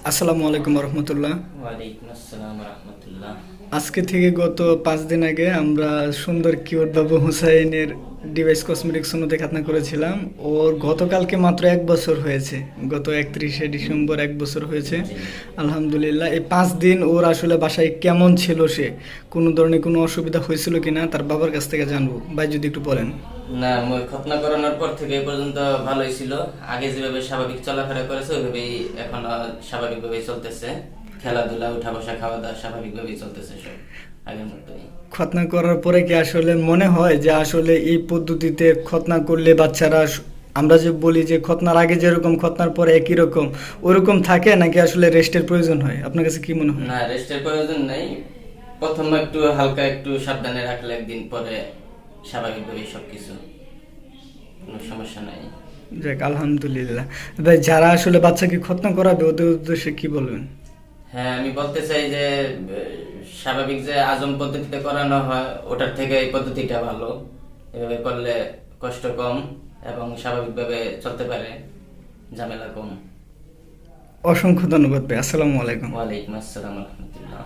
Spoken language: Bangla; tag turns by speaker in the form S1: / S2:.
S1: আসসালামু আলাইকুম রহমতুল্লাহ।
S2: ওয়ালাইকুম আসসালাম রহমতুল্লাহ।
S1: আজকে থেকে গত 5 দিন আগে আমরা সুন্দর কিউট বাবু হুসাইনের ডিভাইস কসমেটিক্স অনুতে খাতনা করেছিলাম। ওর গতকালকে মাত্র 1 বছর হয়েছে। গত 31শে ডিসেম্বর 1 বছর হয়েছে।
S2: জি।
S1: আলহামদুলিল্লাহ। এই 5 দিন ওর আসলে বাসায় কেমন ছিল, সে কোনো ধরনের কোনো অসুবিধা হয়েছিল কিনা তার বাবার কাছ থেকে জানবো। ভাই যদি একটু বলেন।
S2: না, মই খতনা করানোর পর থেকে এই পর্যন্ত ভালোই ছিল। আগে যেভাবে স্বাভাবিক চলাফেরা করেছে ওইভাবেই এখন স্বাভাবিকভাবেই চলতেছে। খেলাধুলা, উঠা বসা, খাওয়া দাওয়া স্বাভাবিকভাবেই চলতেছে সব আগের মতোই।
S1: খতনা করার পরে কি আসলে মনে হয় যে আসলে এই পদ্ধতিতে খতনা করলে বাচ্চারা আমরা যে বলি যে খতনার আগে যেরকম খতনার পরে একই রকম ওরকম থাকে, নাকি আসলে রেস্টের প্রয়োজন হয়? আপনার কাছে কি মনে হয়?
S2: না, রেস্টের প্রয়োজন নেই। প্রথম একটু হালকা একটু সাবধানে রাখলে একদিন পরে স্বাভাবিকভাবেই সবকিছু, কোনো সমস্যা নাই।
S1: যাক আলহামদুলিল্লাহ। ভাই, যারা আসলে বাচ্চাকে খতনা করাবে ওদের উদ্দেশ্যে কি বলবেন?
S2: হ্যাঁ, আমি বলতে চাই যে স্বাভাবিক যে আজম পদ্ধতিতে করানো হয় ওটার থেকে এই পদ্ধতিটা ভালো। এভাবে করলে কষ্ট কম এবং স্বাভাবিকভাবে চলতে পারে, ঝামেলা কম।
S1: অসংখ্য ধন্যবাদ ভাই। আসসালামু আলাইকুম।
S2: ওয়ালাইকুম আসসালাম রহমতুল্লাহ।